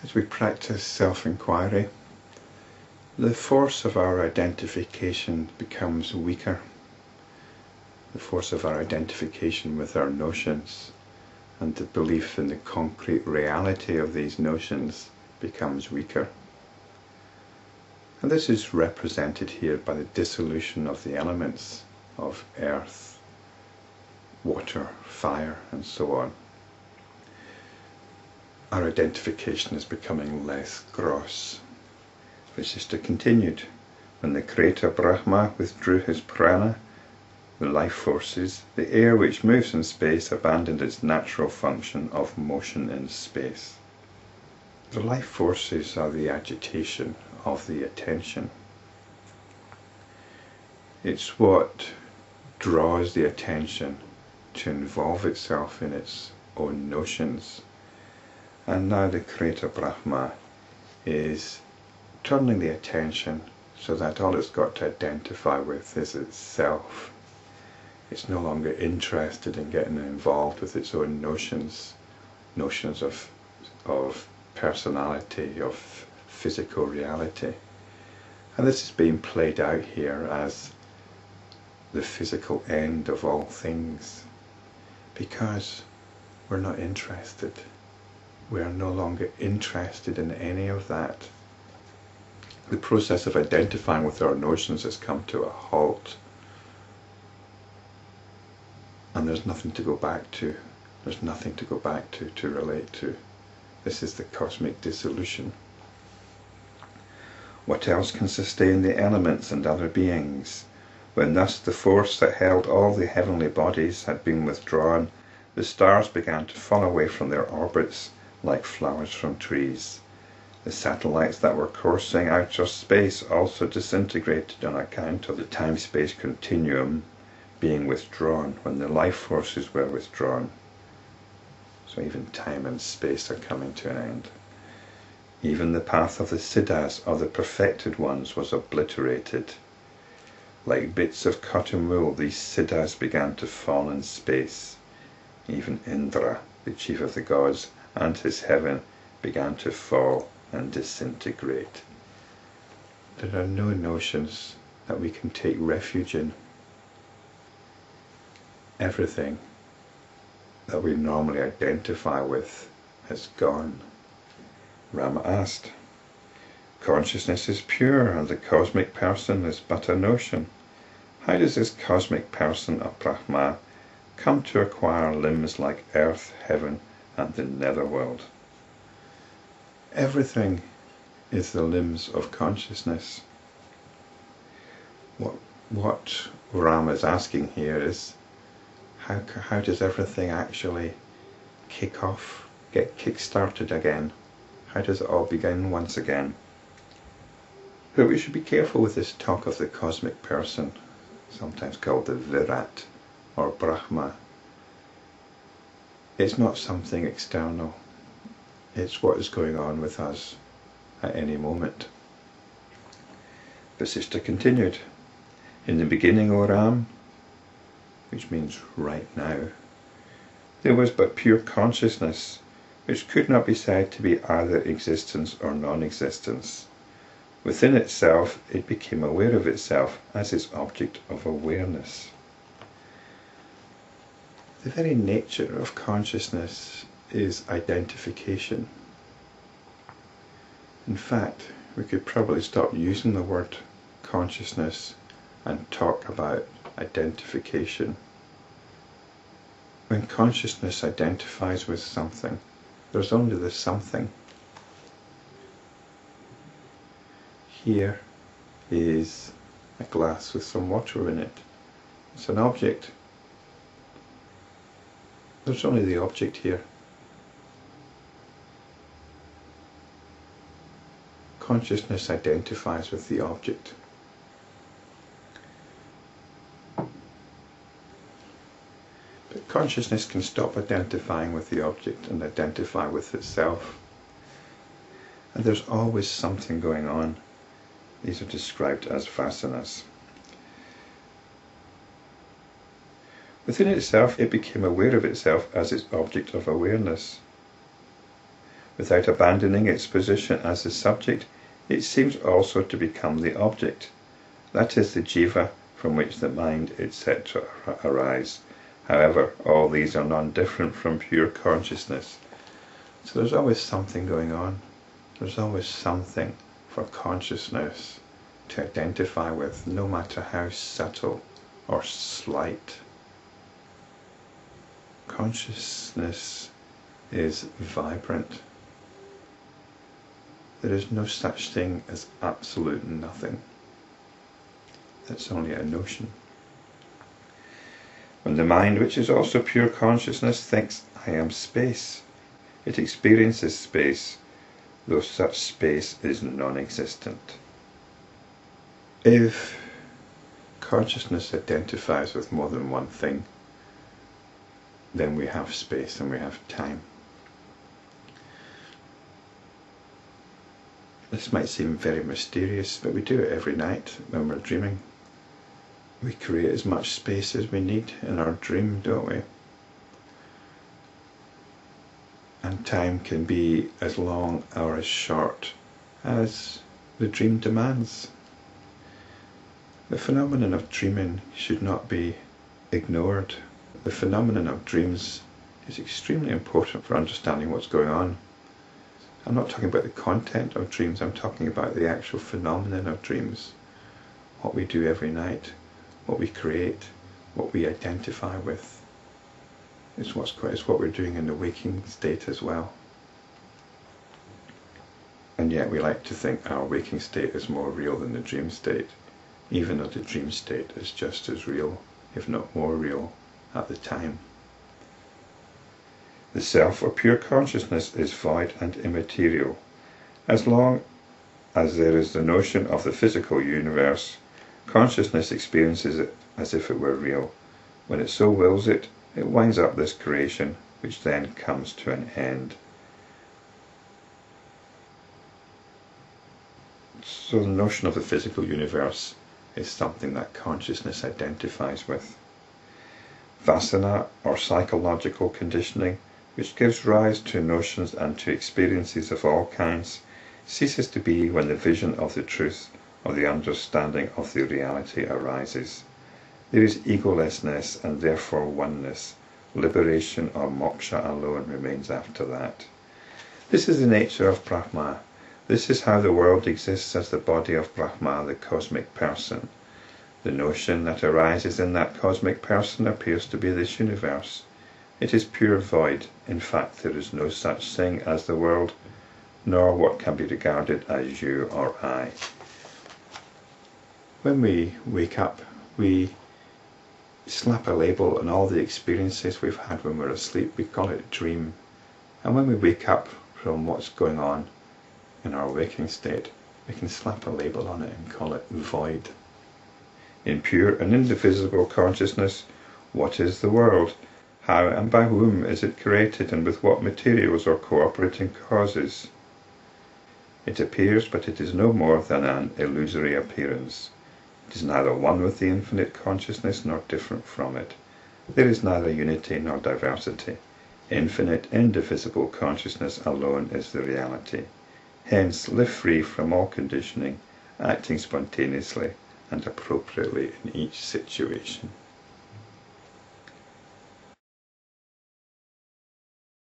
As we practice self-enquiry, the force of our identification becomes weaker. The force of our identification with our notions and the belief in the concrete reality of these notions becomes weaker. And this is represented here by the dissolution of the elements of earth, water, fire, and so on. Our identification is becoming less gross. Vasistha continued, when the creator Brahma withdrew his prana, the life forces, the air which moves in space abandoned its natural function of motion in space. The life forces are the agitation of the attention. It's what draws the attention to involve itself in its own notions. And now the creator Brahma is turning the attention so that all it's got to identify with is itself. It's no longer interested in getting involved with its own notions of personality, of physical reality. And this is being played out here as the physical end of all things, because we're not interested. We are no longer interested in any of that. The process of identifying with our notions has come to a halt. And there's nothing to go back to. There's nothing to go back to relate to. This is the cosmic dissolution. What else can sustain the elements and other beings? When thus the force that held all the heavenly bodies had been withdrawn, the stars began to fall away from their orbits like flowers from trees. The satellites that were coursing out of space also disintegrated on account of the time-space continuum being withdrawn when the life forces were withdrawn. So even time and space are coming to an end. Even the path of the siddhas, or the perfected ones, was obliterated. Like bits of cotton wool, these siddhas began to fall in space. Even Indra, the chief of the gods, and his heaven began to fall and disintegrate. There are no notions that we can take refuge in. Everything that we normally identify with has gone. Rama asked, consciousness is pure and the cosmic person is but a notion. How does this cosmic person of Brahma come to acquire limbs like earth, heaven, and the netherworld? Everything is the limbs of consciousness. What Rama is asking here is, how does everything actually kick off, get kick-started again? How does it all begin once again? But we should be careful with this talk of the cosmic person, sometimes called the Virat or Brahma. It's not something external. It's what is going on with us at any moment. Vasistha continued, in the beginning, O Ram, which means right now, there was but pure consciousness, which could not be said to be either existence or non-existence. Within itself, it became aware of itself as its object of awareness. The very nature of consciousness is identification. In fact, we could probably stop using the word consciousness and talk about identification. When consciousness identifies with something, there's only the something. Here is a glass with some water in it. It's an object. There's only the object here. Consciousness identifies with the object. But consciousness can stop identifying with the object and identify with itself. And there's always something going on. These are described as vasanas. Within itself, it became aware of itself as its object of awareness. Without abandoning its position as the subject, it seems also to become the object. That is the jiva from which the mind, etc. arise. However, all these are non-different from pure consciousness. So there's always something going on. There's always something for consciousness to identify with, no matter how subtle or slight. Consciousness is vibrant. There is no such thing as absolute nothing. That's only a notion. When the mind, which is also pure consciousness, thinks, I am space, it experiences space, though such space is non-existent. If consciousness identifies with more than one thing, then we have space and we have time. This might seem very mysterious, but we do it every night when we're dreaming. We create as much space as we need in our dream, don't we? And time can be as long or as short as the dream demands. The phenomenon of dreaming should not be ignored. The phenomenon of dreams is extremely important for understanding what's going on. I'm not talking about the content of dreams, I'm talking about the actual phenomenon of dreams. What we do every night, what we create, what we identify with. It's what we're doing in the waking state as well. And yet we like to think our waking state is more real than the dream state, even though the dream state is just as real, if not more real, at the time. The self, or pure consciousness, is void and immaterial. As long as there is the notion of the physical universe, consciousness experiences it as if it were real. When it so wills it, it winds up this creation, which then comes to an end. So the notion of the physical universe is something that consciousness identifies with. Vasana, or psychological conditioning, which gives rise to notions and to experiences of all kinds, ceases to be when the vision of the truth or the understanding of the reality arises. There is egolessness and therefore oneness. Liberation or moksha alone remains after that. This is the nature of Brahma. This is how the world exists as the body of Brahma, the cosmic person. The notion that arises in that cosmic person appears to be this universe. It is pure void. In fact, there is no such thing as the world, nor what can be regarded as you or I. When we wake up, we slap a label on all the experiences we've had when we're asleep. We call it dream. And when we wake up from what's going on in our waking state, we can slap a label on it and call it void. In pure and indivisible consciousness, what is the world? How and by whom is it created, and with what materials or cooperating causes? It appears, but it is no more than an illusory appearance. It is neither one with the infinite consciousness nor different from it. There is neither unity nor diversity. Infinite, indivisible consciousness alone is the reality. Hence, live free from all conditioning, acting spontaneously and appropriately in each situation.